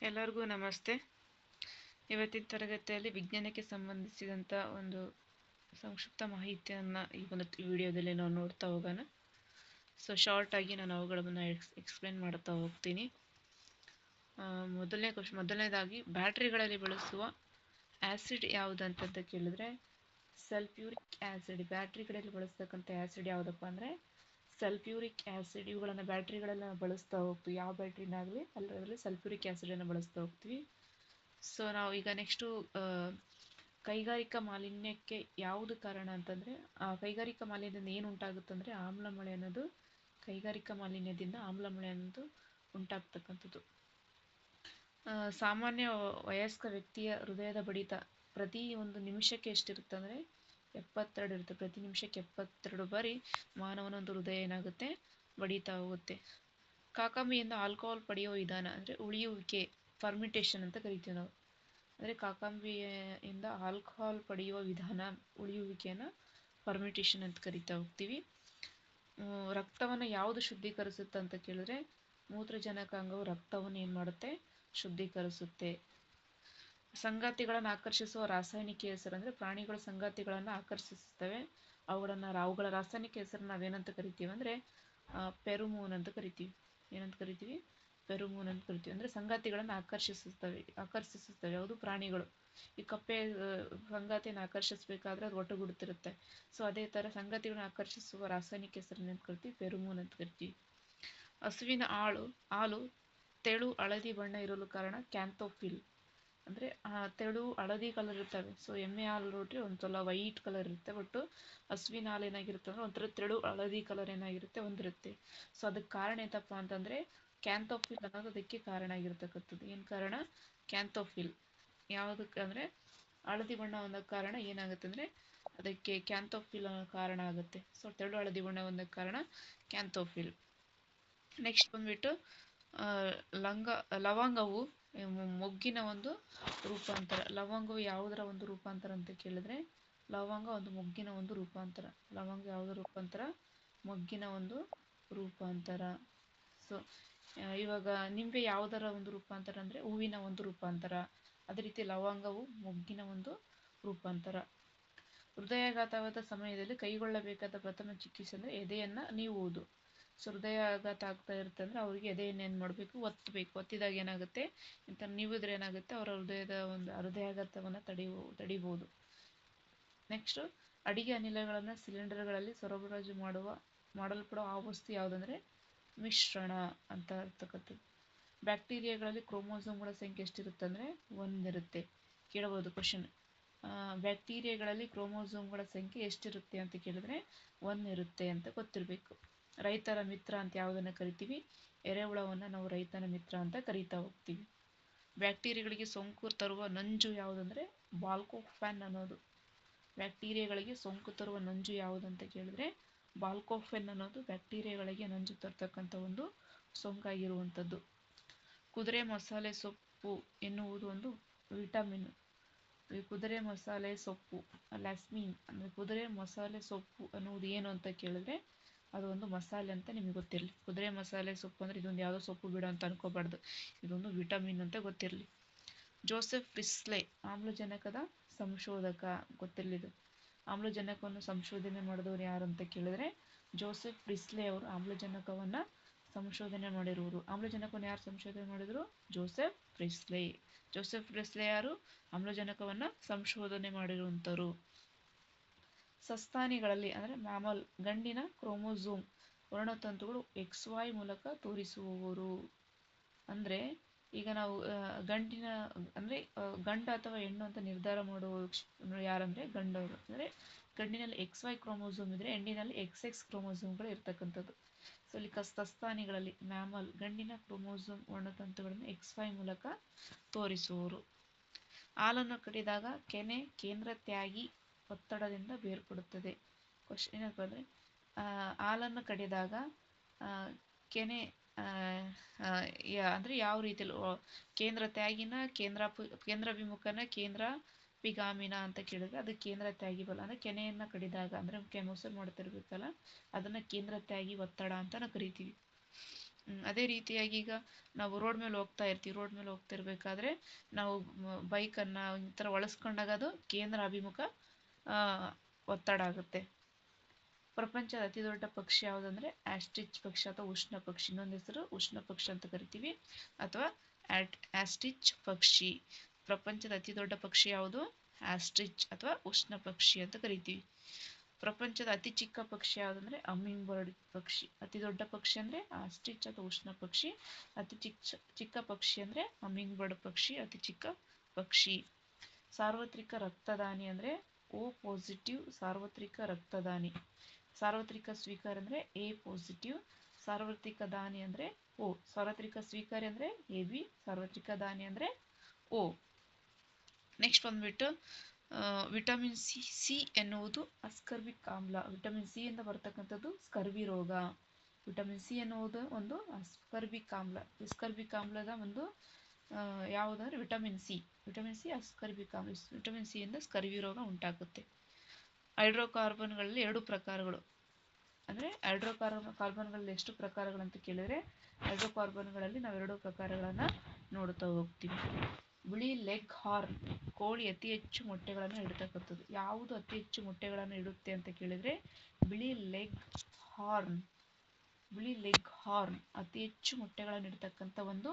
ಎಲ್ಲರಿಗೂ ನಮಸ್ತೆ. ಇವತ್ತಿನ ತರಗತಿಯಲ್ಲಿ ವಿಜ್ಞಾನಕ್ಕೆ ಸಂಬಂಧಿಸಿದಂಥ ಒಂದು ಸಂಕ್ಷಿಪ್ತ ಮಾಹಿತಿಯನ್ನು ಈ ಒಂದು ವಿಡಿಯೋದಲ್ಲಿ ನಾವು ನೋಡ್ತಾ ಹೋಗೋಣ. ಶಾರ್ಟಾಗಿ ನಾನು ಅವುಗಳನ್ನು ಎಕ್ಸ್ಪ್ಲೇನ್ ಮಾಡ್ತಾ ಹೋಗ್ತೀನಿ. ಮೊದಲನೇದಾಗಿ ಬ್ಯಾಟ್ರಿಗಳಲ್ಲಿ ಬಳಸುವ ಆ್ಯಸಿಡ್ ಯಾವುದಂತ ಕೇಳಿದ್ರೆ ಸಲ್ಫ್ಯೂರಿಕ್ ಆ್ಯಸಿಡ್. ಬ್ಯಾಟ್ರಿಗಳಲ್ಲಿ ಬಳಸ್ತಕ್ಕಂಥ ಆ್ಯಸಿಡ್ ಯಾವುದಪ್ಪ ಅಂದರೆ ಸಲ್ಫ್ಯೂರಿಕ್ ಆ್ಯಸಿಡ್. ಇವುಗಳನ್ನು ಬ್ಯಾಟ್ರಿಗಳೆಲ್ಲ ಬಳಸ್ತಾ ಹೋಗ್ತೀವಿ. ಯಾವ ಬ್ಯಾಟ್ರಿನಾಗಲಿ ಅದರಲ್ಲಿ ಸಲ್ಫ್ಯೂರಿಕ್ ಆ್ಯಸಿಡನ್ನು ಬಳಸ್ತಾ ಹೋಗ್ತೀವಿ. ನಾವು ಈಗ ನೆಕ್ಸ್ಟು ಕೈಗಾರಿಕಾ ಮಾಲಿನ್ಯಕ್ಕೆ ಯಾವುದು ಕಾರಣ ಅಂತಂದರೆ ಕೈಗಾರಿಕಾ ಮಾಲಿನ್ಯದಿಂದ ಏನು ಉಂಟಾಗುತ್ತಂದರೆ ಆಮ್ಲ ಮಳೆ ಅನ್ನೋದು ಕೈಗಾರಿಕಾ ಮಾಲಿನ್ಯದಿಂದ ಆಮ್ಲ ಮಳೆ ಅನ್ನೋದು ಉಂಟಾಗ್ತಕ್ಕಂಥದ್ದು. ಸಾಮಾನ್ಯ ವಯಸ್ಕ ವ್ಯಕ್ತಿಯ ಹೃದಯದ ಬಡಿತ ಪ್ರತಿ ಒಂದು ನಿಮಿಷಕ್ಕೆ ಎಷ್ಟಿರುತ್ತೆ ಅಂದರೆ 72 ಇರುತ್ತೆ. ಪ್ರತಿ ನಿಮಿಷಕ್ಕೆ 72 ಬಾರಿ ಮಾನವನ ಒಂದು ಹೃದಯ ಏನಾಗುತ್ತೆ ಬಡಿತಾ ಹೋಗುತ್ತೆ. ಕಾಕಂಬಿಯಿಂದ ಆಲ್ಕೋಹಾಲ್ ಪಡೆಯುವ ವಿಧಾನ ಅಂದರೆ ಉಳಿಯುವಿಕೆ, ಫರ್ಮಿಟೇಷನ್ ಅಂತ ಕರಿತೀವಿ ನಾವು. ಅಂದರೆ ಕಾಕಂಬಿಯಿಂದ ಆಲ್ಕೋಹಾಲ್ ಪಡೆಯುವ ವಿಧಾನ ಉಳಿಯುವಿಕೆಯನ್ನು ಫರ್ಮಿಟೇಷನ್ ಅಂತ ಕರಿತಾ ಹೋಗ್ತೀವಿ. ರಕ್ತವನ್ನು ಯಾವುದು ಶುದ್ಧೀಕರಿಸುತ್ತೆ ಅಂತ ಕೇಳಿದ್ರೆ ಮೂತ್ರಜನಕಾಂಗವು ರಕ್ತವನ್ನು ಏನು ಮಾಡುತ್ತೆ ಶುದ್ಧೀಕರಿಸುತ್ತೆ. ಸಂಗಾತಿಗಳನ್ನು ಆಕರ್ಷಿಸುವ ರಾಸಾಯನಿಕ ಹೆಸರು ಅಂದರೆ ಪ್ರಾಣಿಗಳ ಸಂಗಾತಿಗಳನ್ನು ಆಕರ್ಷಿಸುತ್ತವೆ. ಅವುಗಳ ರಾಸಾಯನಿಕ ಹೆಸರು ನಾವೇನಂತ ಕರಿತೀವಿ ಅಂದರೆ ಪೆರುಮೋನ್ ಅಂತ ಕರಿತೀವಿ. ಏನಂತ ಕರಿತೀವಿ? ಪೆರುಮೋನ್ ಅಂತ ಕರಿತೀವಿ. ಅಂದರೆ ಸಂಗಾತಿಗಳನ್ನು ಆಕರ್ಷಿಸುತ್ತವೆ ಯಾವುದು ಪ್ರಾಣಿಗಳು. ಈ ಕಪ್ಪೆ ಸಂಗಾತಿಯನ್ನು ಆಕರ್ಷಿಸಬೇಕಾದ್ರೆ ಅದು ಒಟ್ಟುಗೂಡುತ್ತಿರುತ್ತೆ. ಅದೇ ಥರ ಸಂಗಾತಿಗಳನ್ನು ಆಕರ್ಷಿಸುವ ರಾಸಾಯನಿಕ ಹೆಸರನ್ನು ಅಂತ ಕರಿತೀವಿ ಪೆರುಮೋನ್ ಅಂತ ಕರಿತೀವಿ. ಹಸುವಿನ ಹಾಲು ತೆಳು ಹಳದಿ ಬಣ್ಣ ಇರಲು ಕಾರಣ ಕ್ಯಾಂಥೋಫಿಲ್. ಅಂದರೆ ತೆಳು ಹಳದಿ ಕಲರ್ ಇರ್ತವೆ. ಎಮ್ಮೆ ಹಾಲು ನೋಡ್ರಿ ಒಂದ್ಸಲ ವೈಟ್ ಕಲರ್ ಇರುತ್ತೆ. ಬಟ್ ಹಸುವಿನ ಹಾಲು ಏನಾಗಿರುತ್ತೆ ಅಂದರೆ ಒಂಥರ ತೆಳು ಹಳದಿ ಕಲರ್ ಏನಾಗಿರುತ್ತೆ ಹೊಂದಿರುತ್ತೆ. ಅದಕ್ಕೆ ಕಾರಣ ಏನಪ್ಪ ಅಂತಂದರೆ ಕ್ಯಾಂಥೋಫಿಲ್ ಅನ್ನೋದು ಅದಕ್ಕೆ ಕಾರಣ ಆಗಿರ್ತಕ್ಕಂಥದ್ದು. ಏನು ಕಾರಣ? ಕ್ಯಾಂಥೋಫಿಲ್. ಯಾವುದಕ್ಕೆ ಅಂದರೆ ಹಳದಿ ಬಣ್ಣ ಹೊಂದಕ್ಕೆ ಕಾರಣ ಏನಾಗುತ್ತೆ ಅಂದರೆ ಅದಕ್ಕೆ ಕ್ಯಾಂಥೋಫಿಲ್ ಅನ್ನೋ ಕಾರಣ ಆಗುತ್ತೆ. ತೆಳು ಹಳದಿ ಬಣ್ಣ ಹೊಂದಕ್ಕೆ ಕಾರಣ ಕ್ಯಾಂಥೋಫಿಲ್. ನೆಕ್ಸ್ಟ್ ಬಂದ್ಬಿಟ್ಟು ಲವಂಗವು ಮೊಗ್ಗಿನ ಒಂದು ರೂಪಾಂತರ. ಲವಂಗವು ಯಾವುದರ ಒಂದು ರೂಪಾಂತರ ಅಂತ ಕೇಳಿದ್ರೆ ಲವಂಗ ಒಂದು ಮೊಗ್ಗಿನ ಒಂದು ರೂಪಾಂತರ. ಲವಂಗ ಯಾವುದರ ರೂಪಾಂತರ? ಮೊಗ್ಗಿನ ಒಂದು ರೂಪಾಂತರ. ಇವಾಗ ನಿಂಬೆ ಯಾವುದರ ಒಂದು ರೂಪಾಂತರ ಅಂದರೆ ಹೂವಿನ ಒಂದು ರೂಪಾಂತರ. ಅದೇ ರೀತಿ ಲವಂಗವು ಮೊಗ್ಗಿನ ಒಂದು ರೂಪಾಂತರ. ಹೃದಯಾಘಾತವಾದ ಸಮಯದಲ್ಲಿ ಕೈಗೊಳ್ಳಬೇಕಾದ ಪ್ರಥಮ ಚಿಕಿತ್ಸೆ ಅಂದರೆ ಎದೆಯನ್ನು ನೀವುವುದು. ಹೃದಯಾಘಾತ ಆಗ್ತಾ ಇರುತ್ತೆ ಅಂದರೆ ಅವರಿಗೆ ಎದೆಯನ್ನು ಏನು ಮಾಡಬೇಕು? ಒತ್ತಬೇಕು. ಒತ್ತಿದಾಗ ಏನಾಗುತ್ತೆ ಅಂತ ನೀವಿದ್ರೆ ಏನಾಗುತ್ತೆ ಅವರ ಹೃದಯಾಘಾತವನ್ನು ತಡಿಬಹುದು. ನೆಕ್ಸ್ಟ್ ಅಡಿಗೆ ಅನಿಲಗಳನ್ನು ಸಿಲಿಂಡರ್ಗಳಲ್ಲಿ ಸರಬರಾಜು ಮಾಡಲ್ಪಡುವ ಆ ವಸ್ತು ಯಾವುದಂದ್ರೆ ಮಿಶ್ರಣ ಅಂತ ಇರ್ತಕ್ಕಂಥದ್ದು. ಬ್ಯಾಕ್ಟೀರಿಯಾಗಳಲ್ಲಿ ಕ್ರೋಮೋಸೋಮ್ಗಳ ಸಂಖ್ಯೆ ಎಷ್ಟಿರುತ್ತೆ ಅಂದರೆ 1 ಇರುತ್ತೆ. ಕೇಳಬಹುದು ಕ್ವಶನ್. ಬ್ಯಾಕ್ಟೀರಿಯಾಗಳಲ್ಲಿ ಕ್ರೋಮೋಸೋಮ್ಗಳ ಸಂಖ್ಯೆ ಎಷ್ಟಿರುತ್ತೆ ಅಂತ ಕೇಳಿದ್ರೆ 1 ಇರುತ್ತೆ ಅಂತ ಗೊತ್ತಿರಬೇಕು. ರೈತರ ಮಿತ್ರ ಅಂತ ಯಾವುದನ್ನು ಕರಿತೀವಿ? ಎರೆಹುಳವನ್ನು ನಾವು ರೈತನ ಮಿತ್ರ ಅಂತ ಕರಿತಾ ಹೋಗ್ತೀವಿ. ಬ್ಯಾಕ್ಟೀರಿಯಾಗಳಿಗೆ ಸೋಂಕು ತರುವ ನಂಜು ಯಾವುದಂದ್ರೆ ಬಾಲ್ಕೋಫೆನ್ ಅನ್ನೋದು. ಬ್ಯಾಕ್ಟೀರಿಯಾಗಳಿಗೆ ಸೋಂಕು ತರುವ ನಂಜು ಯಾವುದಂತ ಕೇಳಿದ್ರೆ ಬಾಲ್ಕೋಫೆನ್ ಅನ್ನೋದು ಬ್ಯಾಕ್ಟೀರಿಯಾಗಳಿಗೆ ನಂಜು ತರ್ತಕ್ಕಂಥ ಒಂದು ಸೋಂಕಾಗಿರುವಂಥದ್ದು. ಕುದುರೆ ಮಸಾಲೆ ಸೊಪ್ಪು ಎನ್ನುವುದು ಒಂದು ವಿಟಮಿನ್. ಕುದುರೆ ಮಸಾಲೆ ಸೊಪ್ಪು ಲ್ಯಾಸ್ಮಿನ್ ಅಂದರೆ ಕುದುರೆ ಮಸಾಲೆ ಸೊಪ್ಪು ಅನ್ನುವುದು ಏನು ಅಂತ ಕೇಳಿದ್ರೆ ಅದು ಒಂದು ಮಸಾಲೆ ಅಂತ ನಿಮಗೆ ಗೊತ್ತಿರಲಿ. ಕುದುರೆ ಮಸಾಲೆ ಸೊಪ್ಪು ಅಂದರೆ ಇದೊಂದು ಯಾವುದೋ ಸೊಪ್ಪು ಬಿಡೋ ಅಂತ ಅನ್ಕೋಬಾರ್ದು. ಇದೊಂದು ವಿಟಮಿನ್ ಅಂತ ಗೊತ್ತಿರಲಿ. ಜೋಸೆಫ್ ಪ್ರಿಸ್ಲೆ ಆಮ್ಲಜನಕದ ಸಂಶೋಧಕ. ಗೊತ್ತಿರಲಿದು. ಆಮ್ಲಜನಕವನ್ನು ಸಂಶೋಧನೆ ಮಾಡಿದವರು ಯಾರು ಅಂತ ಕೇಳಿದ್ರೆ ಜೋಸೆಫ್ ಪ್ರಿಸ್ಲೆ ಅವರು ಆಮ್ಲಜನಕವನ್ನು ಸಂಶೋಧನೆ ಮಾಡಿರುವರು. ಆಮ್ಲಜನಕವನ್ನು ಯಾರು ಸಂಶೋಧನೆ ಮಾಡಿದ್ರು? ಜೋಸೆಫ್ ಪ್ರಿಸ್ಲೆ. ಜೋಸೆಫ್ ಪ್ರಿಸ್ಲೆ ಯಾರು? ಆಮ್ಲಜನಕವನ್ನು ಸಂಶೋಧನೆ ಮಾಡಿರುವಂಥವ್ರು. ಸಸ್ತನಿಗಳಲ್ಲಿ ಅಂದರೆ ಮ್ಯಾಮಲ್ ಗಂಡಿನ ಕ್ರೋಮೋಸೋಮ್ ವರ್ಣತಂತುಗಳು XY ಮೂಲಕ ತೋರಿಸುವವರು. ಅಂದರೆ ಈಗ ನಾವು ಗಂಡಿನ ಅಂದರೆ ಗಂಡು ಅಥವಾ ಹೆಣ್ಣು ಅಂತ ನಿರ್ಧಾರ ಮಾಡುವ ಯಾರಂದರೆ ಗಂಡವರು. ಅಂದರೆ ಗಂಡಿನಲ್ಲಿ XY ಕ್ರೋಮೋಸೋಮ್ ಇದ್ರೆ ಹೆಣ್ಣಿನಲ್ಲಿ XX ಕ್ರೋಮೋಸೋಮ್ಗಳು ಇರ್ತಕ್ಕಂಥದ್ದು. ಇಲ್ಲಿ ಸಸ್ತನಿಗಳಲ್ಲಿ ಮ್ಯಾಮಲ್ ಗಂಡಿನ ಕ್ರೋಮೋಸೋಮ್ ವರ್ಣತಂತುಗಳನ್ನು XY ಮೂಲಕ ತೋರಿಸುವವರು. ಹಾಲನ್ನು ಕಡಿದಾಗ ಕೆನೆ ಕೇಂದ್ರ ತ್ಯಾಗಿ ಒತ್ತಡದಿಂದ ಬೇರ್ಪಡುತ್ತದೆ. ಕ್ವಶನ್ ಏನಪ್ಪ ಅಂದರೆ ಹಾಲನ್ನು ಕಡಿದಾಗ ಕೆನೆ ಅಂದರೆ ಯಾವ ರೀತಿಯಲ್ಲಿ ಕೇಂದ್ರ ತ್ಯಾಗಿನ ಕೇಂದ್ರಾಭಿಮುಖನ ಕೇಂದ್ರಾಭಿಗಾಮಿನ ಅಂತ ಕೇಳಿದ್ರೆ ಅದು ಕೇಂದ್ರ ತ್ಯಾಗಿ ಬಲ. ಅಂದರೆ ಕೆನೆಯನ್ನು ಕಡಿದಾಗ ಅಂದರೆ ಮೊಸರು ಮಾಡ್ತಿರ್ಬೇಕಲ್ಲ ಅದನ್ನು ಕೇಂದ್ರ ತ್ಯಾಗಿ ಒತ್ತಡ ಅಂತ ನಾವು ಕರಿತೀವಿ. ಅದೇ ರೀತಿಯಾಗಿ ಈಗ ನಾವು ರೋಡ್ ಮೇಲೆ ಹೋಗ್ತಾ ಇರ್ತೀವಿ, ರೋಡ್ ಮೇಲೆ ಹೋಗ್ತಾ ಇರಬೇಕಾದ್ರೆ ನಾವು ಬೈಕನ್ನು ಈ ಥರ ಒಳಸ್ಕೊಂಡಾಗ ಅದು ಕೇಂದ್ರ ಅಭಿಮುಖ ಒತ್ತಡ ಆಗುತ್ತೆ. ಪ್ರಪಂಚದ ಅತಿ ದೊಡ್ಡ ಪಕ್ಷಿ ಯಾವುದಂದ್ರೆ ಆಸ್ಟ್ರಿಚ್ ಪಕ್ಷಿ ಅಥವಾ ಉಷ್ಣ ಪಕ್ಷಿ. ಇನ್ನೊಂದು ಹೆಸರು ಉಷ್ಣ ಪಕ್ಷಿ ಅಂತ ಕರಿತೀವಿ ಅಥವಾ ಆಸ್ಟ್ರಿಚ್ ಪಕ್ಷಿ. ಪ್ರಪಂಚದ ಅತಿ ದೊಡ್ಡ ಪಕ್ಷಿ ಯಾವುದು? ಆಸ್ಟ್ರಿಚ್ ಅಥವಾ ಉಷ್ಣ ಪಕ್ಷಿ ಅಂತ ಕರಿತೀವಿ. ಪ್ರಪಂಚದ ಅತಿ ಚಿಕ್ಕ ಪಕ್ಷಿ ಯಾವುದಂದ್ರೆ ಹಮ್ಮಿಂಗ್ ಬರ್ಡ್ ಪಕ್ಷಿ. ಅತಿ ದೊಡ್ಡ ಪಕ್ಷಿ ಅಂದ್ರೆ ಆಸ್ಟ್ರಿಚ್ ಅಥವಾ ಉಷ್ಣ ಪಕ್ಷಿ. ಅತಿ ಚಿಕ್ಕ ಪಕ್ಷಿ ಅಂದ್ರೆ ಹಮ್ಮಿಂಗ್ ಬರ್ಡ್ ಪಕ್ಷಿ, ಅತಿ ಚಿಕ್ಕ ಪಕ್ಷಿ. ಸಾರ್ವತ್ರಿಕ ರಕ್ತದಾನಿ ಅಂದ್ರೆ ಓ ಪಾಸಿಟಿವ್ ಸಾರ್ವತ್ರಿಕ ರಕ್ತದಾನಿ. ಸಾರ್ವತ್ರಿಕ ಸ್ವೀಕಾರ ಅಂದ್ರೆ ಎ ಪಾಸಿಟಿವ್, ಸಾರ್ವತ್ರಿಕ ದಾನಿ ಅಂದ್ರೆ ಓ. ಸಾರ್ವತ್ರಿಕ ಸ್ವೀಕಾರಿ ಅಂದ್ರೆ ಎ ಬಿ, ಸಾರ್ವತ್ರಿಕ ದಾನಿ ಅಂದ್ರೆ ಓ. ನೆಕ್ಸ್ಟ್ ಬಂದ್ಬಿಟ್ಟು ವಿಟಮಿನ್ ಸಿ ಎನ್ನುವುದು ಅಸ್ಕರ್ಬಿಕ್ ಆಮ್ಲ. ವಿಟಮಿನ್ ಸಿ ಇಂದ ಬರ್ತಕ್ಕಂಥದ್ದು ಸ್ಕರ್ವಿ ರೋಗ. ವಿಟಮಿನ್ ಸಿ ಎನ್ನುವುದು ಒಂದು ಅಸ್ಕರ್ಬಿಕ್ ಆಮ್ಲ. ಅಸ್ಕರ್ಬಿಕ್ ಆಮ್ಲದ ಒಂದು ಯಾವುದಂದ್ರೆ ವಿಟಮಿನ್ ಸಿ. ವಿಟಮಿನ್ ಸಿ ಅಸ್ಕರ್ಬಿಕ್ ಆಮ್ಲ. ವಿಟಮಿನ್ ಸಿ ಇಂದ ಸ್ಕರ್ವಿ ರೋಗ ಉಂಟಾಗುತ್ತೆ. ಹೈಡ್ರೋಕಾರ್ಬನ್ಗಳಲ್ಲಿ 2 ಪ್ರಕಾರಗಳು. ಅಂದರೆ ಕಾರ್ಬನ್ಗಳಲ್ಲಿ ಎಷ್ಟು ಪ್ರಕಾರಗಳಂತ ಕೇಳಿದರೆ, ಹೈಡ್ರೋಕಾರ್ಬನ್ಗಳಲ್ಲಿ ನಾವು 2 ಪ್ರಕಾರಗಳನ್ನು ನೋಡ್ತಾ ಹೋಗ್ತೀವಿ. ಬಿಳಿ ಲೆಗ್ ಹಾರ್ನ್ ಕೋಳಿ ಅತಿ ಹೆಚ್ಚು ಮೊಟ್ಟೆಗಳನ್ನು ಇಡತಕ್ಕಂಥದ್ದು. ಯಾವುದು ಅತಿ ಹೆಚ್ಚು ಮೊಟ್ಟೆಗಳನ್ನು ಇಡುತ್ತೆ ಅಂತ ಕೇಳಿದರೆ ಬಿಳಿ ಲೆಗ್ ಹಾರ್ನ್. ಬಿಳಿ ಲೆಗ್ ಹಾರ್ನ್ ಅತಿ ಹೆಚ್ಚು ಮೊಟ್ಟೆಗಳನ್ನು ಇಡ್ತಕ್ಕಂಥ ಒಂದು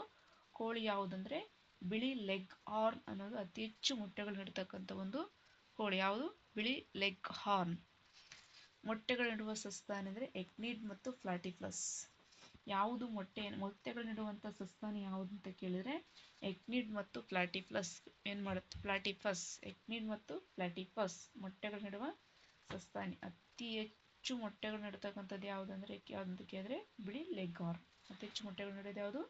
ಕೋಳಿ ಯಾವುದಂದ್ರೆ ಬಿಳಿ ಲೆಗ್ ಹಾರ್ನ್ ಅನ್ನೋದು ಅತಿ ಹೆಚ್ಚು ಮೊಟ್ಟೆಗಳನ್ನು ಇಡ್ತಕ್ಕಂಥ ಒಂದು ಕೋಳಿ. ಯಾವುದು? ಬಿಳಿ ಲೆಗ್ ಹಾರ್ನ್. ಮೊಟ್ಟೆಗಳಿಡುವ ಸಸ್ತನಿ ಅಂದರೆ ಎಕ್ನಿಡ್ ಮತ್ತು ಪ್ಲಾಟಿಪಸ್. ಯಾವುದು ಮೊಟ್ಟೆಗಳನ್ನಿಡುವಂಥ ಸಸ್ತನಿ ಯಾವುದು ಅಂತ ಕೇಳಿದರೆ ಎಕ್ನಿಡ್ ಮತ್ತು ಪ್ಲಾಟಿಪಸ್. ಏನು ಮಾಡುತ್ತೆ? ಪ್ಲಾಟಿಪಸ್. ಎಕ್ನಿಡ್ ಮತ್ತು ಪ್ಲಾಟಿಪಸ್ ಮೊಟ್ಟೆಗಳನ್ನಿಡುವ ಸಸ್ತನಿ. ಅತಿ ಹೆಚ್ಚು ಮೊಟ್ಟೆಗಳನ್ನ ಇಡ್ತಕ್ಕಂಥದ್ದು ಯಾವುದಂದ್ರೆ ಯಾವ್ದಂತ ಕೇಳಿದ್ರೆ ಬಿಳಿ ಲೆಗ್ ಹಾರ್ನ್. ಅತಿ ಹೆಚ್ಚು ಮೊಟ್ಟೆಗಳನ್ನ ಇಡೋದು ಯಾವುದು?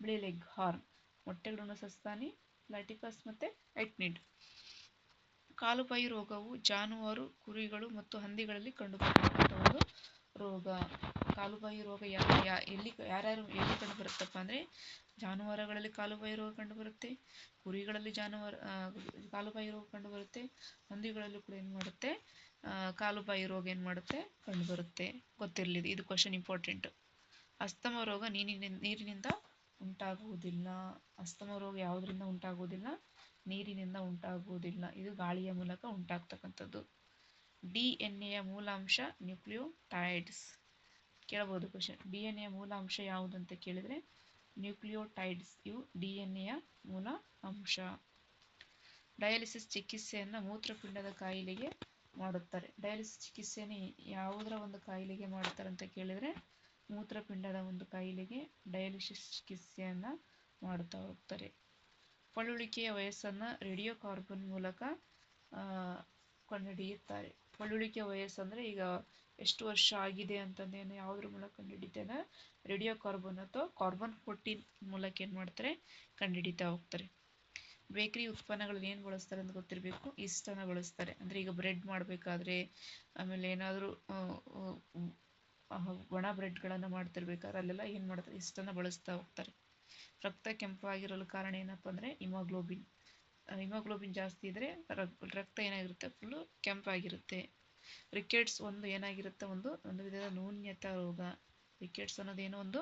ಬಿಳಿ ಲೆಗ್ ಹಾರ್ನ್. ಮೊಟ್ಟೆಗಳನ್ನು ಸಸ್ತನಿ, ಪ್ಲಾಟಿಪಸ್ ಮತ್ತೆ ಎಕ್ನಿಡ್. ಕಾಲುಬಾಯಿ ರೋಗವು ಜಾನುವಾರು, ಕುರಿಗಳು ಮತ್ತು ಹಂದಿಗಳಲ್ಲಿ ಕಂಡುಬರುವಂಥ ಒಂದು ರೋಗ. ಕಾಲುಬಾಯಿ ರೋಗ ಎಲ್ಲಿ ಕಂಡುಬರುತ್ತಪ್ಪ ಅಂದರೆ ಜಾನುವಾರುಗಳಲ್ಲಿ ಕಾಲುಬಾಯಿ ರೋಗ ಕಂಡುಬರುತ್ತೆ, ಕುರಿಗಳಲ್ಲಿ ಕಾಲುಬಾಯಿ ರೋಗ ಕಂಡುಬರುತ್ತೆ, ಹಂದಿಗಳಲ್ಲೂ ಕೂಡ ಏನು ಮಾಡುತ್ತೆ? ಕಾಲುಬಾಯಿ ರೋಗ ಏನು ಮಾಡುತ್ತೆ? ಕಂಡುಬರುತ್ತೆ. ಗೊತ್ತಿರಲಿ, ಇದು ಕ್ವಶನ್ ಇಂಪಾರ್ಟೆಂಟ್. ಅಸ್ತಮ ರೋಗ ನೀರಿನಿಂದ ಉಂಟಾಗುವುದಿಲ್ಲ. ಅಸ್ತಮ ರೋಗ ಯಾವುದರಿಂದ ಉಂಟಾಗುವುದಿಲ್ಲ? ನೀರಿನಿಂದ ಉಂಟಾಗುವುದಿಲ್ಲ. ಇದು ಗಾಳಿಯ ಮೂಲಕ ಉಂಟಾಗ್ತಕ್ಕಂಥದ್ದು. ಡಿಎನ್ಎಯ ಮೂಲಾಂಶ ನ್ಯೂಕ್ಲಿಯೋಟೈಡ್ಸ್. ಕೇಳಬಹುದು ಕ್ವಶನ್. ಡಿಎನ್ಎಯ ಮೂಲ ಅಂಶ ಯಾವುದು ಅಂತ ಕೇಳಿದರೆ ನ್ಯೂಕ್ಲಿಯೋಟೈಡ್ಸ್. ಇವು ಡಿಎನ್ಎಯ ಮೂಲ ಅಂಶ. ಡಯಾಲಿಸಿಸ್ ಚಿಕಿತ್ಸೆಯನ್ನು ಮೂತ್ರಪಿಂಡದ ಕಾಯಿಲೆಗೆ ಮಾಡುತ್ತಾರೆ. ಡಯಾಲಿಸಿಸ್ ಚಿಕಿತ್ಸೆಯನ್ನು ಯಾವುದರ ಒಂದು ಕಾಯಿಲೆಗೆ ಮಾಡ್ತಾರೆ ಅಂತ ಕೇಳಿದರೆ ಮೂತ್ರಪಿಂಡದ ಒಂದು ಕಾಯಿಲೆಗೆ ಡಯಾಲಿಸಿಸ್ ಚಿಕಿತ್ಸೆಯನ್ನು ಮಾಡುತ್ತಾ ಹೋಗ್ತಾರೆ. ಪಳುವಳಿಕೆಯ ವಯಸ್ಸನ್ನು ರೇಡಿಯೋ ಕಾರ್ಬನ್ ಮೂಲಕ ಕಂಡುಹಿಡಿಯುತ್ತಾರೆ. ಪಳುವಳಿಕೆಯ ವಯಸ್ಸಂದರೆ ಈಗ ಎಷ್ಟು ವರ್ಷ ಆಗಿದೆ ಅಂತಂದೇನು ಯಾವುದ್ರ ಮೂಲಕ ಕಂಡುಹಿಡಿತಾರೆ? ರೇಡಿಯೋ ಕಾರ್ಬನ್ ಅಥವಾ ಕಾರ್ಬನ್ 14 ಮೂಲಕ ಏನು ಮಾಡ್ತಾರೆ? ಕಂಡುಹಿಡಿತಾ ಹೋಗ್ತಾರೆ. ಬೇಕರಿ ಉತ್ಪನ್ನಗಳಲ್ಲಿ ಏನು ಬಳಸ್ತಾರೆ ಅಂತ ಗೊತ್ತಿರಬೇಕು. ಈಸ್ಟನ್ನು ಬಳಸ್ತಾರೆ. ಅಂದರೆ ಈಗ ಬ್ರೆಡ್ ಮಾಡಬೇಕಾದ್ರೆ, ಆಮೇಲೆ ಏನಾದರೂ ಒಣ ಬ್ರೆಡ್ಗಳನ್ನು ಮಾಡ್ತಿರ್ಬೇಕಾದ್ರೆ ಅಲ್ಲೆಲ್ಲ ಏನು ಮಾಡ್ತಾರೆ? ಈಸ್ಟನ್ನು ಬಳಸ್ತಾ ಹೋಗ್ತಾರೆ. ರಕ್ತ ಕೆಂಪಾಗಿರಲು ಕಾರಣ ಏನಪ್ಪ ಅಂದರೆ ಹಿಮೋಗ್ಲೋಬಿನ್. ಹಿಮೋಗ್ಲೋಬಿನ್ ಜಾಸ್ತಿ ಇದ್ದರೆ ರಕ್ತ ಏನಾಗಿರುತ್ತೆ? ಫುಲ್ಲು ಕೆಂಪಾಗಿರುತ್ತೆ. ರಿಕೆಟ್ಸ್ ಒಂದು ಏನಾಗಿರುತ್ತೆ? ಒಂದು ವಿಧದ ನ್ಯೂನ್ಯತಾ ರೋಗ. ರಿಕೆಟ್ಸ್ ಅನ್ನೋದೇನೋ ಒಂದು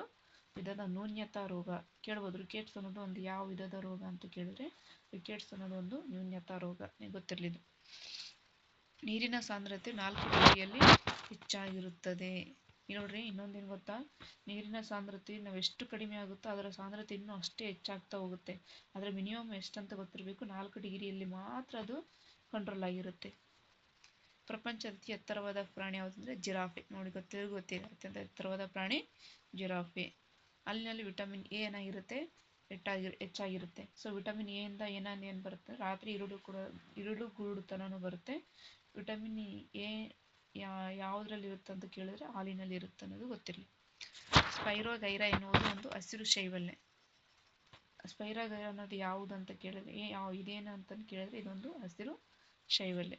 ವಿಧದ ನ್ಯೂನ್ಯತಾ ರೋಗ. ಕೇಳ್ಬೋದು, ರಿಕೆಟ್ಸ್ ಅನ್ನೋದು ಒಂದು ಯಾವ ವಿಧದ ರೋಗ ಅಂತ ಕೇಳಿದ್ರೆ ರಿಕೆಟ್ಸ್ ಅನ್ನೋದು ಒಂದು ನ್ಯೂನ್ಯತಾ ರೋಗ. ಗೊತ್ತಿರಲಿದ್ದು. ನೀರಿನ ಸಾಂದ್ರತೆ 4 ಡಿಗ್ರಿಯಲ್ಲಿ ಹೆಚ್ಚಾಗಿರುತ್ತದೆ. ನೋಡ್ರಿ, ಇನ್ನೊಂದೇನು ಗೊತ್ತಾ? ನೀರಿನ ಸಾಂದ್ರತೆ ನಾವು ಎಷ್ಟು ಕಡಿಮೆ ಆಗುತ್ತೋ ಅದರ ಸಾಂದ್ರತೆ ಇನ್ನೂ ಅಷ್ಟೇ ಹೆಚ್ಚಾಗ್ತಾ ಹೋಗುತ್ತೆ. ಆದರೆ ಮಿನಿಮಮ್ ಎಷ್ಟಂತ ಗೊತ್ತಿರಬೇಕು, 4 ಡಿಗ್ರಿಯಲ್ಲಿ ಮಾತ್ರ ಅದು ಕಂಟ್ರೋಲ್ ಆಗಿರುತ್ತೆ. ಪ್ರಪಂಚದ ಅತಿ ಎತ್ತರವಾದ ಪ್ರಾಣಿ ಯಾವುದಂದ್ರೆ ಜಿರಾಫೆ. ನೋಡಿ, ಗೊತ್ತಿದೆ. ಅತ್ಯಂತ ಎತ್ತರವಾದ ಪ್ರಾಣಿ ಜಿರಾಫೆ. ಅಲ್ಲಿನಲ್ಲಿ ವಿಟಮಿನ್ ಎ ಏನಾಗಿರುತ್ತೆ? ಹೆಚ್ಚಾಗಿರುತ್ತೆ. ಸೊ ವಿಟಮಿನ್ ಎ ಇಂದ ಏನು ಬರುತ್ತೆ? ರಾತ್ರಿ ಇರುಳು ಕುರುಡುತನೂ ಬರುತ್ತೆ. ವಿಟಮಿನ್ ಎ ಯಾವುದ್ರಲ್ಲಿ ಇರುತ್ತೆ ಅಂತ ಕೇಳಿದ್ರೆ ಹಾಲಿನಲ್ಲಿ ಇರುತ್ತೆ ಅನ್ನೋದು ಗೊತ್ತಿರಲಿ. ಸ್ಪೈರೋಗೈರಾ ಎನ್ನುವುದು ಒಂದು ಹಸಿರು ಶೈವಲ್ಯ. ಸ್ಪೈರೋಗೈರಾ ಅನ್ನೋದು ಯಾವುದು ಅಂತ ಕೇಳಿದ್ರೆ ಇದೇನು ಅಂತ ಕೇಳಿದ್ರೆ ಇದೊಂದು ಹಸಿರು ಶೈವಲ್ಯ.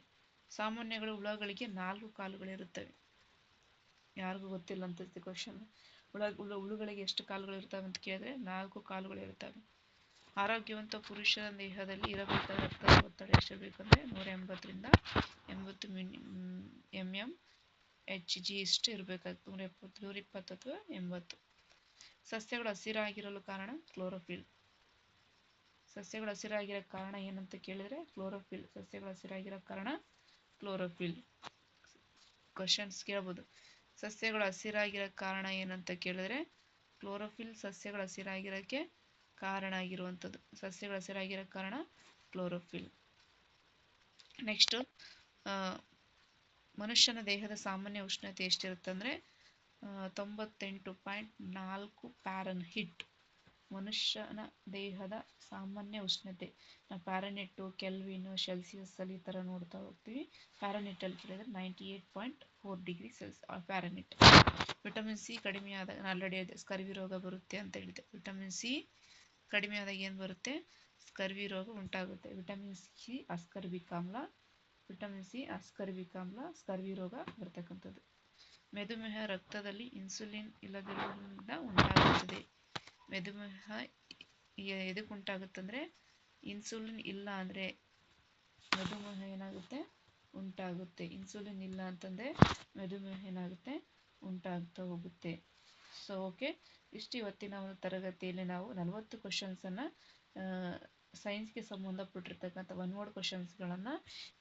ಸಾಮಾನ್ಯಗಳು ಹುಳಗಳಿಗೆ 4 ಕಾಲುಗಳಿರುತ್ತವೆ. ಯಾರಿಗೂ ಗೊತ್ತಿಲ್ಲ ಅಂತ ಕ್ವಶನ್. ಹುಳುಗಳಿಗೆ ಎಷ್ಟು ಕಾಲುಗಳು ಇರ್ತವೆ ಅಂತ ಕೇಳಿದ್ರೆ 4 ಕಾಲುಗಳಿರ್ತವೆ. ಆರೋಗ್ಯವಂತ ಪುರುಷರ ದೇಹದಲ್ಲಿ ಇರಬೇಕಾದ ರಕ್ತದ ಒತ್ತಡ ಎಷ್ಟಿರಬೇಕಂದ್ರೆ 180ರಿಂದ 80 mmHg ಇಷ್ಟು ಇರಬೇಕಾಗ್ತದೆ. 120 ಅಥವಾ 80. ಸಸ್ಯಗಳು ಹಸಿರಾಗಿರಲು ಕಾರಣ ಕ್ಲೋರೋಫಿಲ್. ಸಸ್ಯಗಳು ಹಸಿರಾಗಿರೋ ಕಾರಣ ಏನಂತ ಕೇಳಿದ್ರೆ ಕ್ಲೋರೋಫಿಲ್. ಸಸ್ಯಗಳು ಹಸಿರಾಗಿರೋ ಕಾರಣ ಕ್ಲೋರೋಫಿಲ್. ಕ್ವಶನ್ಸ್ ಕೇಳ್ಬೋದು. ಸಸ್ಯಗಳು ಹಸಿರಾಗಿರೋ ಕಾರಣ ಏನಂತ ಕೇಳಿದ್ರೆ ಕ್ಲೋರೋಫಿಲ್. ಸಸ್ಯಗಳು ಹಸಿರಾಗಿರೋಕ್ಕೆ ಕಾರಣ ಆಗಿರುವಂಥದ್ದು. ಸಸ್ಯಗಳು ಹಸಿರಾಗಿರೋ ಕಾರಣ ಕ್ಲೋರೋಫಿಲ್. ನೆಕ್ಸ್ಟು, ಮನುಷ್ಯನ ದೇಹದ ಸಾಮಾನ್ಯ ಉಷ್ಣತೆ ಎಷ್ಟಿರುತ್ತೆ ಅಂದರೆ 98.4 ಫ್ಯಾರನ್ಹೀಟ್. ಮನುಷ್ಯನ ದೇಹದ ಸಾಮಾನ್ಯ ಉಷ್ಣತೆ ನಾವು ಫ್ಯಾರನ್ಹೀಟ್, ಕೆಲ್ವಿನ್, ಸೆಲ್ಸಿಯಸ್ ಅಲ್ಲಿ ಈ ಥರ ನೋಡ್ತಾ ಹೋಗ್ತೀವಿ. ಫ್ಯಾರನ್ಹೀಟ್ ಅಲ್ಲಿ ಕೇಳಿದ್ರೆ 98.4 ಡಿಗ್ರಿ ಫ್ಯಾರನ್ಹೀಟ್. ವಿಟಮಿನ್ ಸಿ ಕಡಿಮೆ ಆದಾಗ, ನಾನು ಆಲ್ರೆಡಿ ಹೇಳಿದೆ ಸ್ಕರ್ವಿ ರೋಗ ಬರುತ್ತೆ ಅಂತ ಹೇಳಿದೆ. ವಿಟಮಿನ್ ಸಿ ಕಡಿಮೆ ಆದಾಗ ಏನು ಬರುತ್ತೆ? ಸ್ಕರ್ವಿ ರೋಗ ಉಂಟಾಗುತ್ತೆ. ವಿಟಮಿನ್ ಸಿ ಅಸ್ಕರ್ಬಿಕ್ ಆಮ್ಲ, ವಿಟಮಿನ್ ಸಿ ಅಸ್ಕರ್ಬಿಕ್ ಆಮ್ಲ, ಸ್ಕರ್ವಿ ರೋಗ ಬರ್ತಕ್ಕಂಥದ್ದು. ಮೆದುಮೇಹ ರಕ್ತದಲ್ಲಿ ಇನ್ಸುಲಿನ್ ಇಲ್ಲದಿರುವುದರಿಂದ ಉಂಟಾಗುತ್ತದೆ. ಮೆದುಮೇಹ ಎದಕ್ಕೆ ಉಂಟಾಗುತ್ತಂದರೆ ಇನ್ಸುಲಿನ್ ಇಲ್ಲ ಅಂದರೆ ಮಧುಮೇಹ ಏನಾಗುತ್ತೆ? ಉಂಟಾಗುತ್ತೆ. ಇನ್ಸುಲಿನ್ ಇಲ್ಲ ಅಂತಂದರೆ ಮಧುಮೇಹ ಏನಾಗುತ್ತೆ? ಉಂಟಾಗ್ತಾ ಹೋಗುತ್ತೆ. ಸೊ ಓಕೆ, ಇಷ್ಟು ಇವತ್ತಿನ ಒಂದು ತರಗತಿಯಲ್ಲಿ ನಾವು 40 ಕ್ವಶನ್ಸನ್ನು ಸೈನ್ಸ್ಗೆ ಸಂಬಂಧಪಟ್ಟಿರ್ತಕ್ಕಂಥ ಒನ್ ವರ್ಡ್ ಕ್ವಶನ್ಸ್ಗಳನ್ನು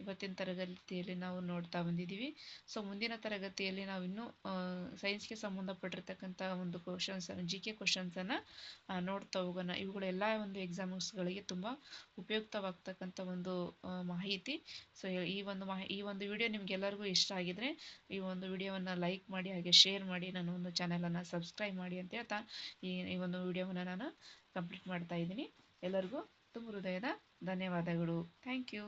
ಇವತ್ತಿನ ತರಗತಿಯಲ್ಲಿ ನಾವು ನೋಡ್ತಾ ಬಂದಿದ್ದೀವಿ. ಸೊ ಮುಂದಿನ ತರಗತಿಯಲ್ಲಿ ನಾವು ಇನ್ನೂ ಸೈನ್ಸ್ಗೆ ಸಂಬಂಧಪಟ್ಟಿರ್ತಕ್ಕಂಥ ಒಂದು ಕ್ವಶನ್ಸನ್ನು, GK ಕ್ವಶನ್ಸನ್ನು ನೋಡ್ತಾ ಹೋಗೋಣ. ಇವುಗಳು ಎಲ್ಲ ಒಂದು ಎಕ್ಸಾಮ್ಸ್ಗಳಿಗೆ ತುಂಬ ಉಪಯುಕ್ತವಾಗ್ತಕ್ಕಂಥ ಒಂದು ಮಾಹಿತಿ. ಸೊ ಈ ಒಂದು ವಿಡಿಯೋ ನಿಮಗೆಲ್ಲರಿಗೂ ಇಷ್ಟ ಆಗಿದ್ರೆ ಈ ಒಂದು ವಿಡಿಯೋವನ್ನು ಲೈಕ್ ಮಾಡಿ, ಹಾಗೆ ಶೇರ್ ಮಾಡಿ, ನನ್ನ ಒಂದು ಚಾನಲನ್ನು ಸಬ್ಸ್ಕ್ರೈಬ್ ಮಾಡಿ ಅಂತ ಹೇಳ್ತಾ ಈ ಒಂದು ವಿಡಿಯೋವನ್ನು ನಾನು ಕಂಪ್ಲೀಟ್ ಮಾಡ್ತಾ ಇದ್ದೀನಿ. ಎಲ್ಲರಿಗೂ ತುಂಬ ಹೃದಯದ ಧನ್ಯವಾದಗಳು. Thank you.